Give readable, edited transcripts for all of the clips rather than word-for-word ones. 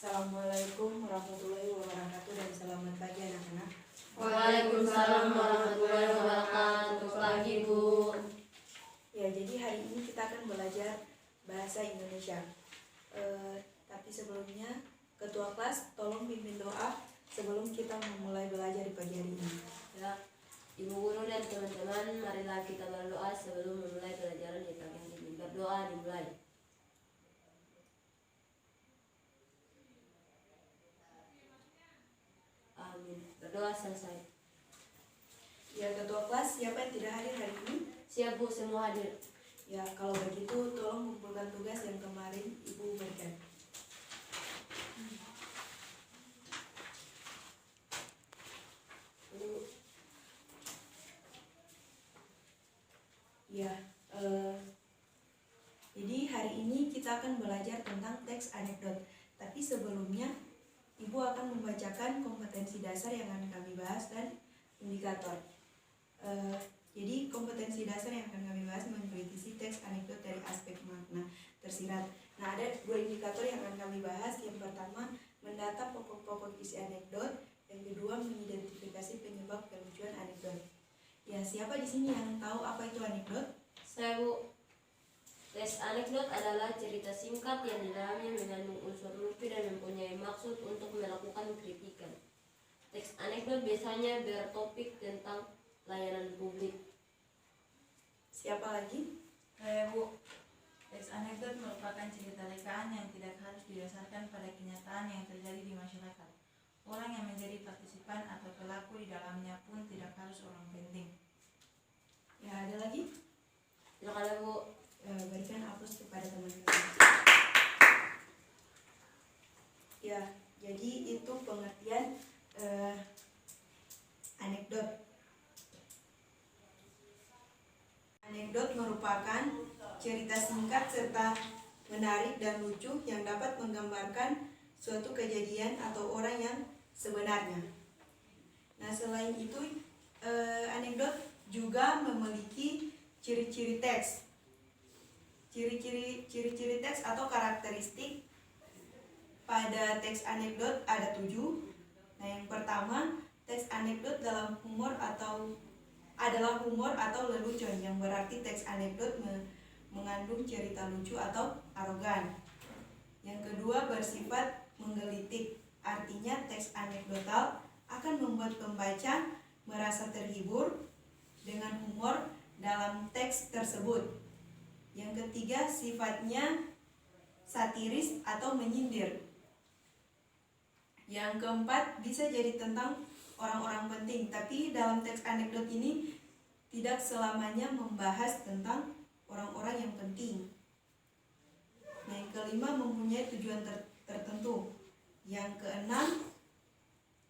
Assalamualaikum warahmatullahi wabarakatuh dan selamat pagi anak-anak. Waalaikumsalam warahmatullahi wabarakatuh. Pagi, Bu. Ya, jadi hari ini kita akan belajar bahasa Indonesia. Tapi sebelumnya, Ketua kelas tolong pimpin doa sebelum kita memulai belajar di pagi hari ini. Ya, Ibu guru dan teman-teman, marilah kita berdoa sebelum memulai pelajaran di pagi hari ini. Berdoa dimulai. Amin. Berdoa selesai. Ya, Ketua kelas, siapa yang tidak hadir hari ini? Siap, Bu, semua hadir. Ya, kalau begitu tolong kumpulkan tugas yang kemarin Ibu berikan. Ya, jadi hari ini kita akan belajar tentang teks anekdot. Tapi sebelumnya, Ibu akan membacakan kompetensi dasar yang akan kami bahas dan indikator. Jadi kompetensi dasar yang akan kami bahas mengkritisi teks anekdot dari aspek makna tersirat. Nah, ada 2 indikator yang akan kami bahas. Yang pertama, mendata pokok-pokok isi anekdot. Yang kedua, mengidentifikasi penyebab kelucuan anekdot. Ya, siapa di sini yang tahu apa itu anekdot? Saya, Bu. Teks anekdot adalah cerita singkat yang di dalamnya mengandung unsur lucu dan mempunyai maksud untuk melakukan kritikan. Teks anekdot biasanya bertopik tentang layanan publik. Siapa lagi? Saya, Bu. Teks anekdot merupakan cerita rekaan yang tidak harus didasarkan pada kenyataan yang terjadi di masyarakat. Orang yang menjadi partisipan atau pelaku di dalamnya pun tidak harus orang penting. Ya, ada lagi? Silakan, Bu. Berikan aplaus kepada teman-teman. Ya, jadi itu pengertian anekdot. Anekdot merupakan cerita singkat serta menarik dan lucu yang dapat menggambarkan suatu kejadian atau orang yang sebenarnya. Nah, selain itu, anekdot juga memiliki ciri-ciri teks. Ciri-ciri teks atau karakteristik pada teks anekdot ada 7. Nah, yang pertama, teks anekdot adalah humor atau lelucon, yang berarti teks anekdot mengandung cerita lucu atau arogan. Yang kedua, bersifat menggelitik, artinya teks anekdotal akan membuat pembaca merasa terhibur dengan humor dalam teks tersebut. Yang ketiga, sifatnya satiris atau menyindir. Yang keempat, bisa jadi tentang orang-orang penting, tapi dalam teks anekdot ini tidak selamanya membahas tentang orang-orang yang penting. Nah, yang kelima, mempunyai tujuan tertentu. Yang keenam,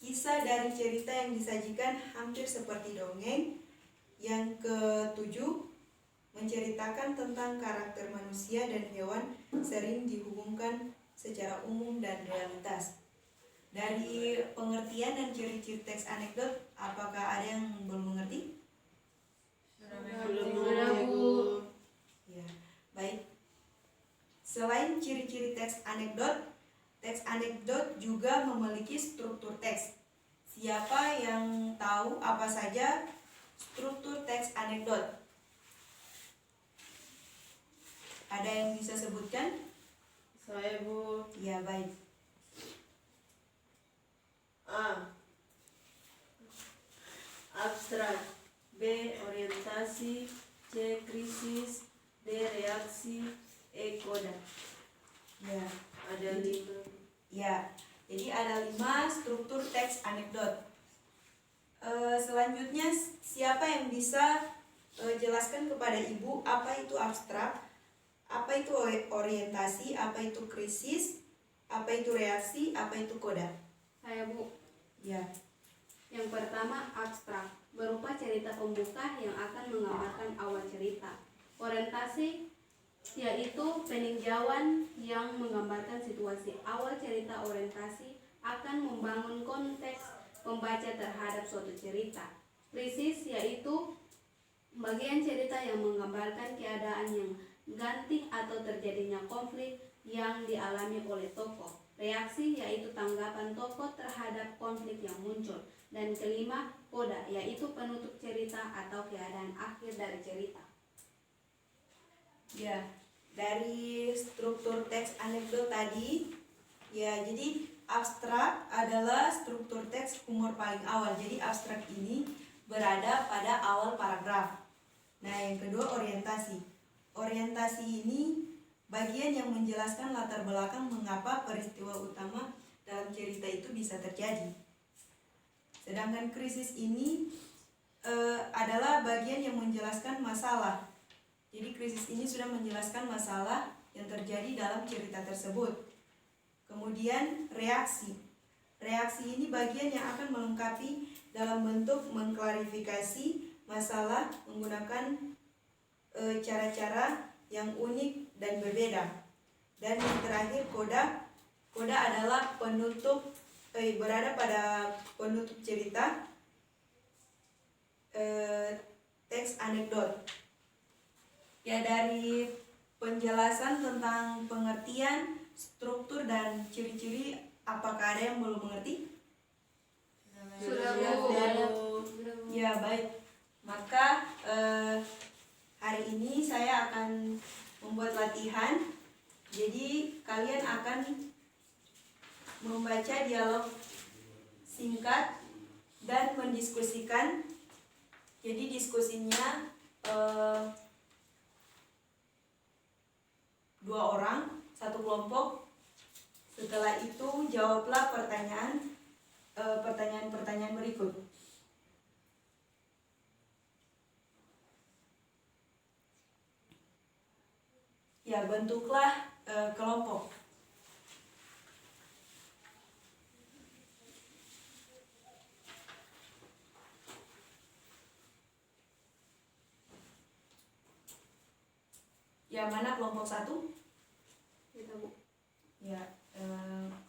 kisah dari cerita yang disajikan hampir seperti dongeng. Yang ketujuh, menceritakan tentang karakter manusia dan hewan sering dihubungkan secara umum dan realitas. Dari pengertian dan ciri-ciri teks anekdot, apakah ada yang belum mengerti? Sudah, Bu. Ya, baik. Selain ciri-ciri teks anekdot juga memiliki struktur teks. Siapa yang tahu apa saja struktur teks anekdot? Ada yang bisa sebutkan? Saya, Bu. Ya, baik. A. Abstrak. B. Orientasi. C. Krisis. D. Reaksi. E. Koda. Ya, Ada 5. ya. Jadi ada 5 struktur teks anekdot. Selanjutnya, siapa yang bisa jelaskan kepada Ibu apa itu abstrak, apa itu orientasi, apa itu krisis, apa itu reaksi, apa itu koda? Saya, Bu. Ya. Yang pertama, abstrak, berupa cerita pembuka yang akan menggambarkan awal cerita. Orientasi yaitu peninjauan yang menggambarkan situasi awal cerita. Orientasi akan membangun konteks pembaca terhadap suatu cerita. Krisis yaitu bagian cerita yang menggambarkan keadaan yang ganti atau terjadinya konflik yang dialami oleh tokoh. reaksi yaitu tanggapan tokoh terhadap konflik yang muncul. Dan kelima, coda yaitu penutup cerita atau keadaan akhir dari cerita. Ya, dari struktur teks anekdot tadi, ya jadi abstrak adalah struktur teks humor paling awal. Jadi abstrak ini berada pada awal paragraf. Nah, yang kedua orientasi. Orientasi ini bagian yang menjelaskan latar belakang mengapa peristiwa utama dalam cerita itu bisa terjadi. Sedangkan krisis ini adalah bagian yang menjelaskan masalah. Jadi krisis ini sudah menjelaskan masalah yang terjadi dalam cerita tersebut. Kemudian reaksi. Reaksi ini bagian yang akan melengkapi dalam bentuk mengklarifikasi masalah menggunakan cara-cara yang unik dan berbeda. Dan yang terakhir coda. Coda adalah penutup berada pada penutup cerita teks anekdot. Ya, dari penjelasan tentang pengertian, struktur dan ciri-ciri, apakah ada yang belum mengerti? Sudah, Bu. Ya, baik. Maka hari ini saya akan membuat latihan. Jadi kalian akan membaca dialog singkat dan mendiskusikan. Jadi diskusinya 2 orang, 1 kelompok. Setelah itu jawablah pertanyaan-pertanyaan berikut. Ya, bentuklah kelompok. Ya, mana kelompok 1? Kita, Bu. Ya,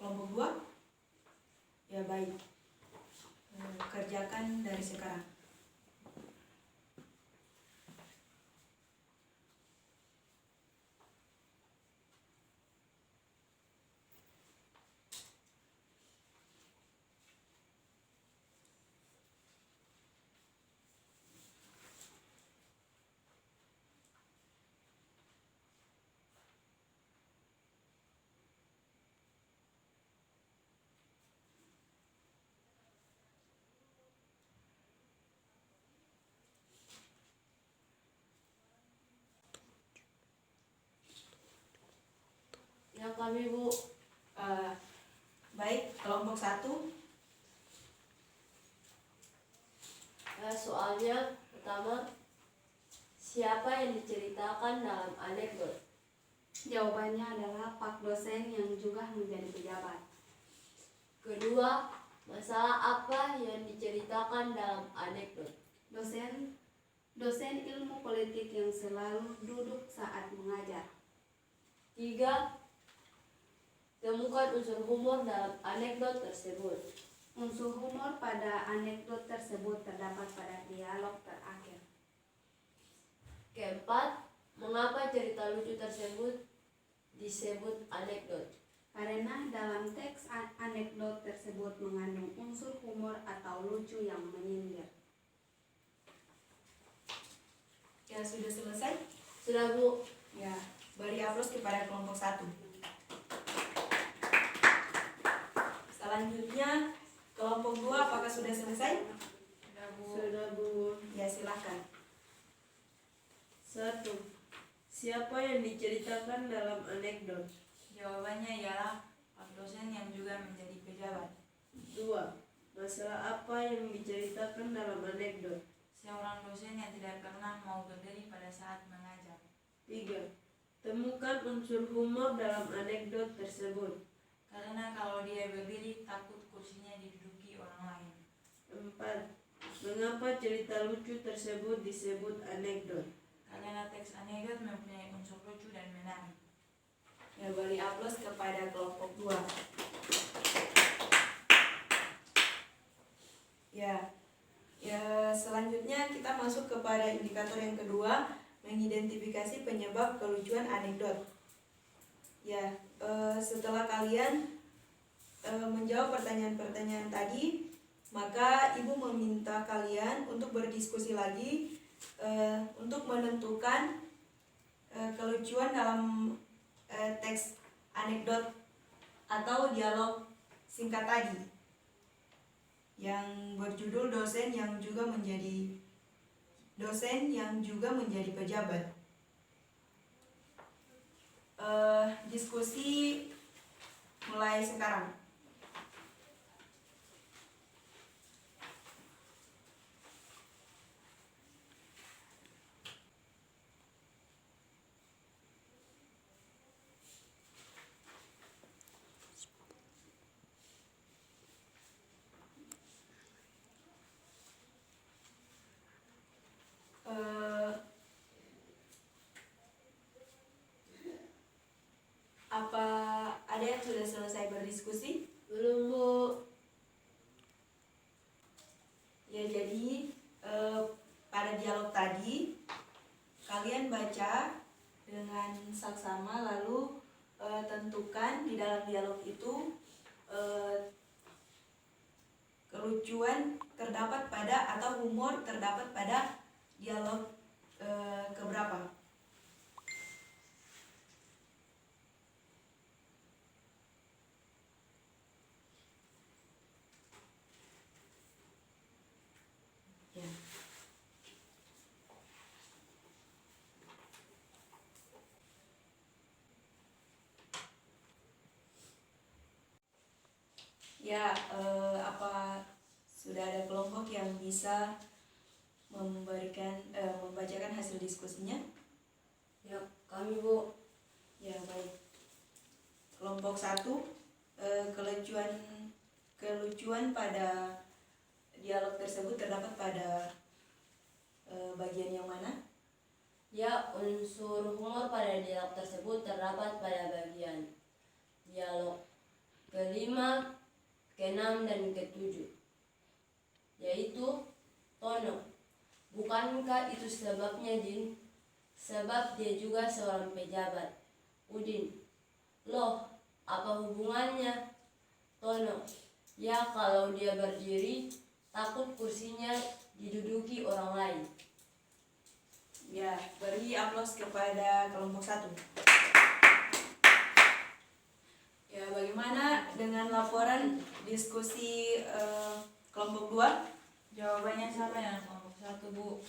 kelompok 2? Ya, baik. Kerjakan dari sekarang. Yang kami, Bu. Baik, kelompok 1. Soalnya pertama, siapa yang diceritakan dalam anekdot? Jawabannya adalah Pak dosen yang juga menjadi pejabat. Kedua, masalah apa yang diceritakan dalam anekdot? Dosen ilmu politik yang selalu duduk saat mengajar. 3, temukan unsur humor dalam anekdot tersebut. Unsur humor pada anekdot tersebut terdapat pada dialog terakhir. Keempat, mengapa cerita lucu tersebut disebut anekdot? Karena dalam teks anekdot tersebut mengandung unsur humor atau lucu yang menyindir. Ya, sudah selesai? Sudah, Bu. Ya, beri aplaus kepada kelompok 1. Selanjutnya kelompok 2, apakah sudah selesai? Sudah, Bu. Ya, silakan. 1. Siapa yang diceritakan dalam anekdot? Jawabannya ialah Pak dosen yang juga menjadi pejabat. 2. Masalah apa yang diceritakan dalam anekdot? Seorang dosen yang tidak pernah mau berdiri pada saat mengajar. 3. Temukan unsur humor dalam anekdot tersebut. Karena kalau dia berdiri, takut kursinya diduduki orang lain. 4. Mengapa cerita lucu tersebut disebut anekdot? Karena teks anekdot mempunyai unsur lucu dan menarik. Ya, beri aplaus kepada kelompok 2. Ya, selanjutnya kita masuk kepada indikator yang kedua, mengidentifikasi penyebab kelucuan anekdot. Ya, setelah kalian menjawab pertanyaan-pertanyaan tadi, maka Ibu meminta kalian untuk berdiskusi lagi untuk menentukan kelucuan dalam teks anekdot atau dialog singkat tadi yang berjudul dosen yang juga menjadi pejabat. Diskusi mulai sekarang. Apa ada yang sudah selesai berdiskusi? Belum, Bu. Ya, jadi pada dialog tadi kalian baca dengan saksama, lalu tentukan di dalam dialog itu kelucuan terdapat pada atau humor terdapat pada dialog keberapa. Ya. Ya, apa sudah ada kelompok yang bisa membacakan hasil diskusinya? Ya, kami, Bu. Ya, baik. Kelompok 1, kelucuan pada dialog tersebut terdapat pada bagian yang mana? Ya, unsur humor pada dialog tersebut terdapat pada bagian dialog kelima, keenam, dan ketujuh, yaitu tono. Bukankah itu sebabnya, Din? Sebab dia juga seorang pejabat. Udin: loh, apa hubungannya? Tono: ya, kalau dia berdiri, takut kursinya diduduki orang lain. Ya, beri aplaus kepada kelompok 1. Ya, bagaimana dengan laporan diskusi kelompok 2? Jawabannya sama dengan kelompok 1, Bu.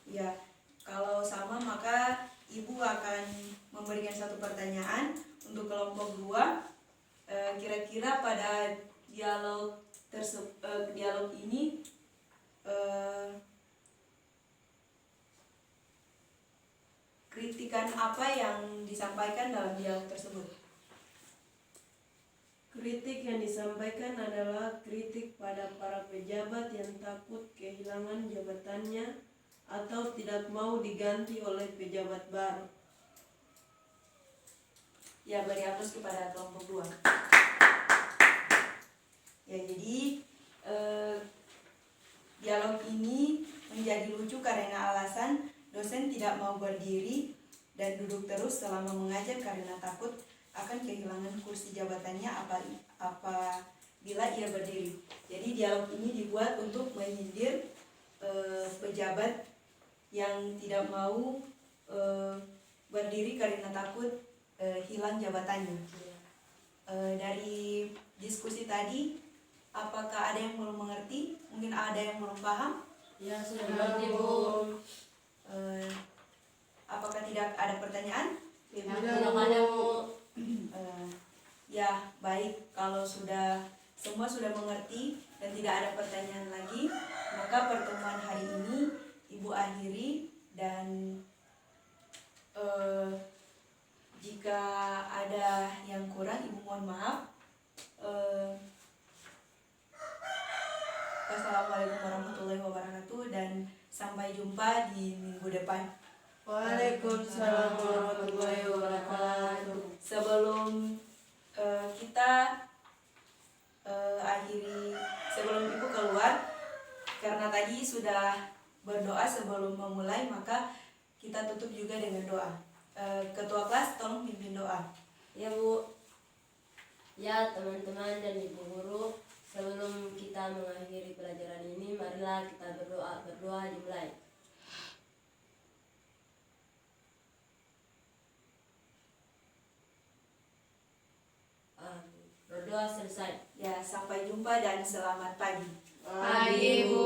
Ya, kalau sama maka Ibu akan memberikan satu pertanyaan untuk kelompok 2. Kira-kira pada dialog ini kritikan apa yang disampaikan dalam dialog tersebut? Kritik yang disampaikan adalah kritik pada para pejabat yang takut kehilangan jabatannya atau tidak mau diganti oleh pejabat baru. Ya, beri aplaus kepada kelompok 2. Ya, jadi dialog ini menjadi lucu karena alasan dosen tidak mau berdiri dan duduk terus selama mengajar karena takut akan kehilangan kursi jabatannya apabila ia berdiri. Jadi dialog ini dibuat untuk menyindir pejabat yang tidak mau berdiri karena takut hilang jabatannya. Dari diskusi tadi, apakah ada yang belum mengerti? Mungkin ada yang belum paham? Ya, sudah mengerti, Bu. Apakah tidak ada pertanyaan? Tidak ada, Bu. Ya, baik. Kalau semua sudah mengerti dan tidak ada pertanyaan lagi, maka pertemuan hari ini Ibu akhiri, dan jika ada yang kurang Ibu mohon maaf. Wassalamualaikum warahmatullahi wabarakatuh, dan sampai jumpa di minggu depan. Waalaikumsalam warahmatullahi wabarakatuh. Sebelum kita akhiri, sebelum Ibu keluar, karena tadi sudah berdoa sebelum memulai, maka kita tutup juga dengan doa. Ketua kelas tolong pimpin doa. Ya, Bu. Ya teman-teman dan ibu guru, sebelum kita mengakhiri pelajaran ini, marilah kita berdoa. Berdoa dimulai. Berdoa selesai. Ya, sampai jumpa dan selamat pagi. Pagi, Bu.